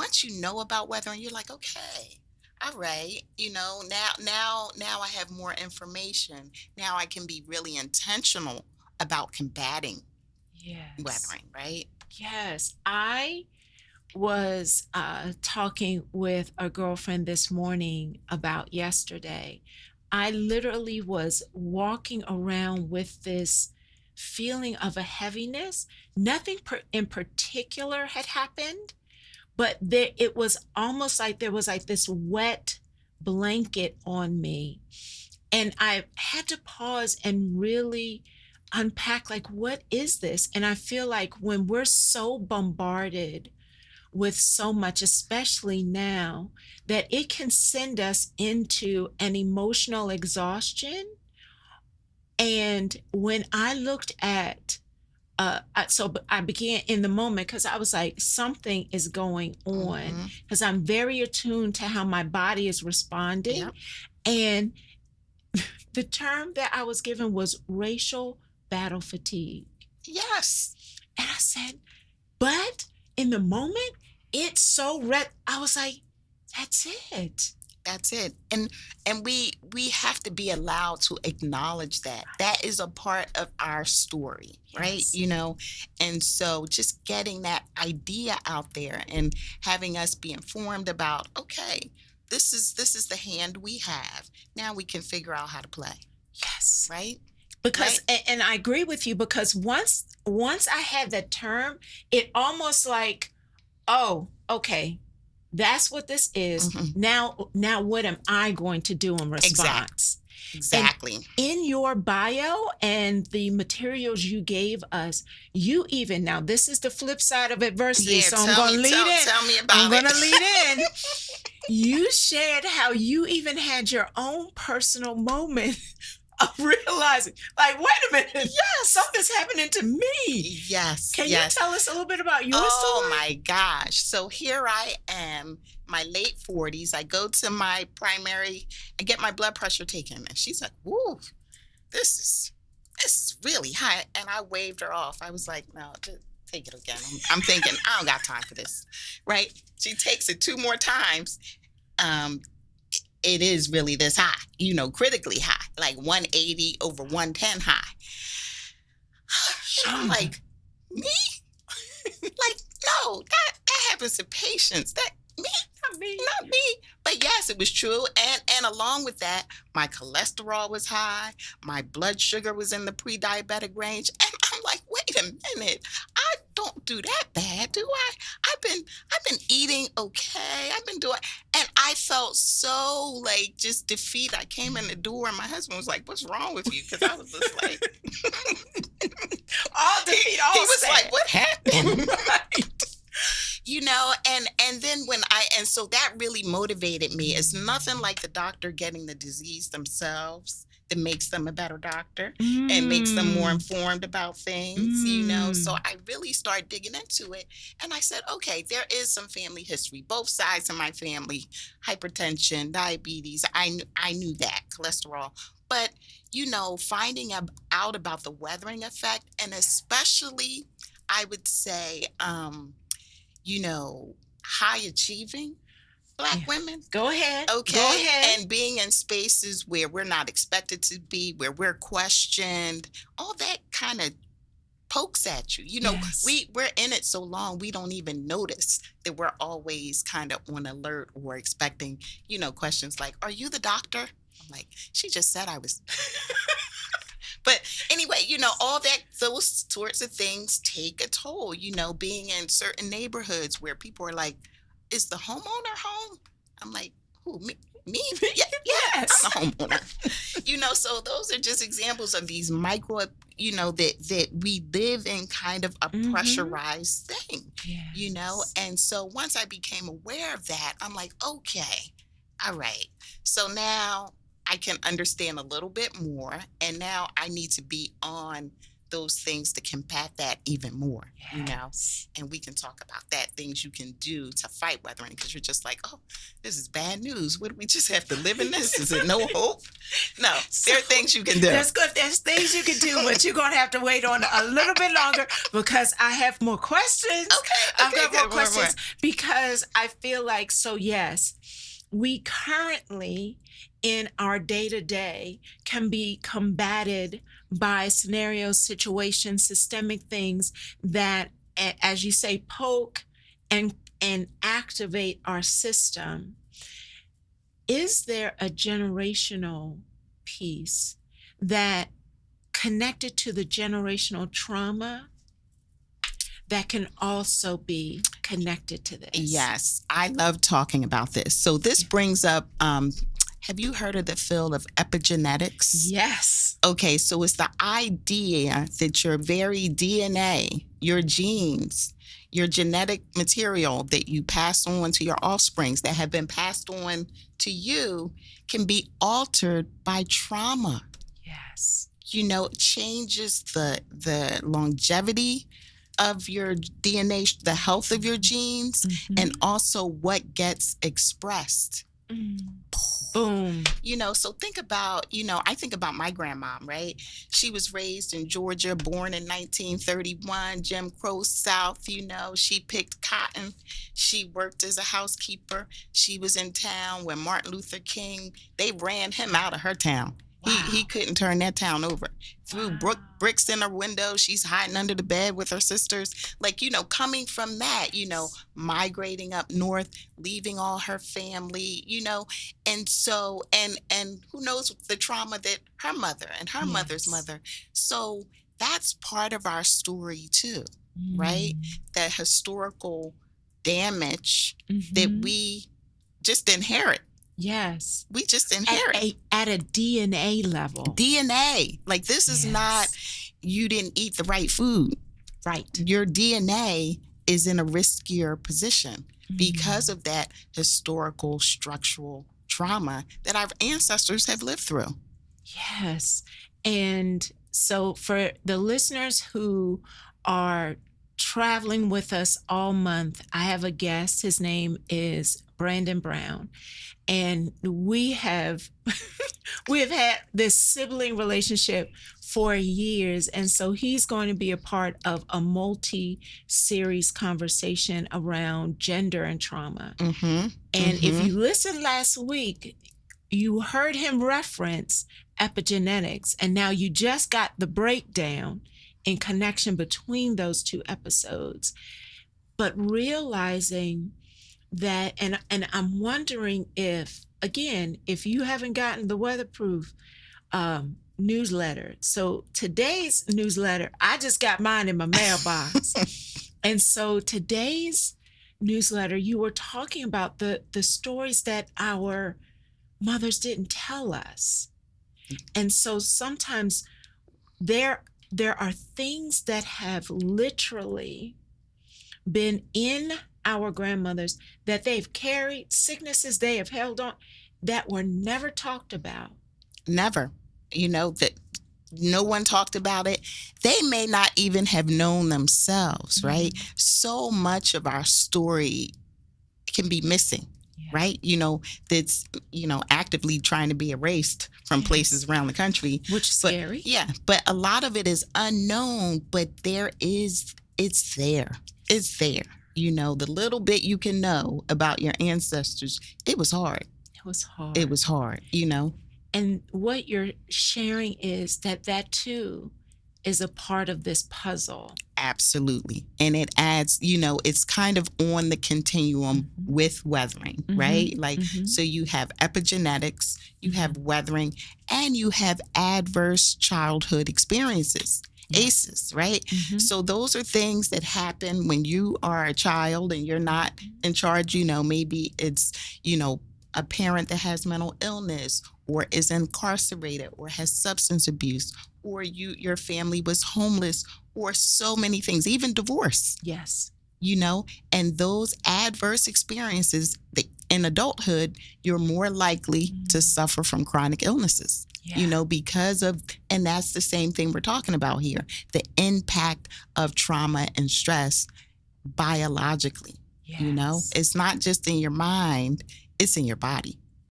once you know about weathering, you're like, okay, all right, now I have more information. Now I can be really intentional about combating Yes. weathering, right? Yes. I was talking with a girlfriend this morning about yesterday. I literally was walking around with this feeling of a heaviness. Nothing in particular had happened, but it was almost like there was like this wet blanket on me. And I had to pause and really unpack, like, what is this? And I feel like when we're so bombarded with so much, especially now, that it can send us into an emotional exhaustion. And when I looked at, I began in the moment because I was like, something is going on Mm-hmm. because I'm very attuned to how my body is responding. Yep. And the term that I was given was racial battle fatigue. Yes. And I said, but in the moment, it's so red. I was like, that's it. That's it. And we have to be allowed to acknowledge that. That is a part of our story, right? Yes. And so just getting that idea out there and having us be informed about, okay, this is the hand we have. Now we can figure out how to play, Yes. right? Because Right? and I agree with you because once I had that term, it almost like, oh, okay, that's what this is. Hmm. Now what am I going to do in Exact. response? And Exactly. in your bio and the materials you gave us, you even now, this is the flip side of adversity. Yeah, So I'm going to lead in. tell me I'm about going it. to lead in. You shared how you even had your own personal moment of realizing, like, wait a minute, Yes. something's happening to me. Yes, Can you yes. tell us a little bit about your Oh story? my gosh. So here I am, my late 40s. I go to my primary, I get my blood pressure taken. And she's like, "Woo, this is this is really high." And I waved her off. I was like, no, just take it again. I'm thinking, I don't got time for this. Right? She takes it two more times. Um, it is really this high, critically high, like 180 over 110 high. And I'm Shonda. like, me? Like, no, that happens to patients. That me, I mean, not me. But yes, it was true. And along with that, my cholesterol was high, my blood sugar was in the pre-diabetic range. And I'm like, wait a minute, I don't do that bad, do I? I've been eating okay. I've been doing, and I felt so like just defeat. I came in the door and my husband was like, "What's wrong with you?" Because I was just like, all defeat, he all was like, sad. "What happened?" Right. And then and so that really motivated me. It's nothing like the doctor getting the disease themselves that makes them a better doctor and makes them more Mm, informed about things. So mm. I really started digging into it, and I said, okay, there is some family history, both sides of my family, hypertension, diabetes. I knew that, cholesterol. But finding out about the weathering effect, and especially I would say high achieving Black Yeah. women, Go ahead. Go okay? ahead. And being in spaces where we're not expected to be, where we're questioned, all that kind of pokes at you. Yes. We're in it so long we don't even notice that we're always kind of on alert or expecting, questions like, "Are you the doctor?" I'm like, "She just said I was." But anyway, all that those sorts of things take a toll, being in certain neighborhoods where people are like, "Is the homeowner home?" I'm like, "Who, me? Me? Yeah, yeah, I'm Yes. the homeowner." So those are just examples of these micro, that we live in kind of a Mm-hmm. pressurized thing, Yes. and so once I became aware of that, I'm like, okay, all right. So now I can understand a little bit more. And now I need to be on those things to combat that even more, Yes. and we can talk about that, things you can do to fight weathering, because you're just like, oh, this is bad news. What do we just have to live in this? Is it no hope? No, there are things you can do. That's good. There's things you can do, but you're going to have to wait on a little bit longer because I have more questions. I've got more questions because I feel like, so yes, we currently in our day-to-day can be combated by scenarios, situations, systemic things that, as you say, poke and activate our system. Is there a generational piece that connected to the generational trauma that can also be connected to this? Yes, I love talking about this. So this brings up, have you heard of the field of epigenetics? Yes. Okay, so it's the idea that your very DNA, your genes, your genetic material that you pass on to your offsprings that have been passed on to you can be altered by trauma. Yes. It changes the longevity of your DNA, the health of your genes, and also what gets expressed. Boom. So think about, I think about my grandmom, right? She was raised in Georgia, born in 1931, Jim Crow South, she picked cotton. She worked as a housekeeper. She was in town when Martin Luther King, they ran him out of her town. Wow. He couldn't turn that town over. Threw bricks in her window. She's hiding under the bed with her sisters. Coming from that, migrating up north, leaving all her family, and so, and who knows the trauma that her mother and her mother's mother. So that's part of our story too, right? The historical damage that we just inherit. Yes. We just inherit. At a DNA level. DNA. Like, this is not, you didn't eat the right food. Right. Your DNA is in a riskier position because of that historical structural trauma that our ancestors have lived through. Yes. And so for the listeners who are traveling with us all month, I have a guest. His name is Brandon Brown. And we have had this sibling relationship for years. And so he's going to be a part of a multi-series conversation around gender and trauma. And if you listened last week, you heard him reference epigenetics. And now you just got the breakdown in connection between those two episodes. But realizing that, and I'm wondering if you haven't gotten the Weatherproof newsletter. So today's newsletter, I just got mine in my mailbox. And so today's newsletter, you were talking about the stories that our mothers didn't tell us. And so sometimes there are things that have literally been in our grandmothers that they've carried, sicknesses they have held on that were never talked about. Never. That no one talked about it. They may not even have known themselves, right? So much of our story can be missing, right? That's, actively trying to be erased from places around the country. Which is scary. Yeah. But a lot of it is unknown, but it's there. It's there. The little bit you can know about your ancestors, it was hard. It was hard, And what you're sharing is that too is a part of this puzzle. Absolutely. And it adds, it's kind of on the continuum with weathering, right? So you have epigenetics, you have weathering, and you have adverse childhood experiences. ACEs, right? So those are things that happen when you are a child and you're not in charge. Maybe it's, a parent that has mental illness or is incarcerated or has substance abuse, or your family was homeless, or so many things, even divorce. Yes. And those adverse experiences in adulthood, you're more likely to suffer from chronic illnesses. Yeah. because of, and that's the same thing we're talking about here, the impact of trauma and stress biologically. Yes. It's not just in your mind, it's in your body.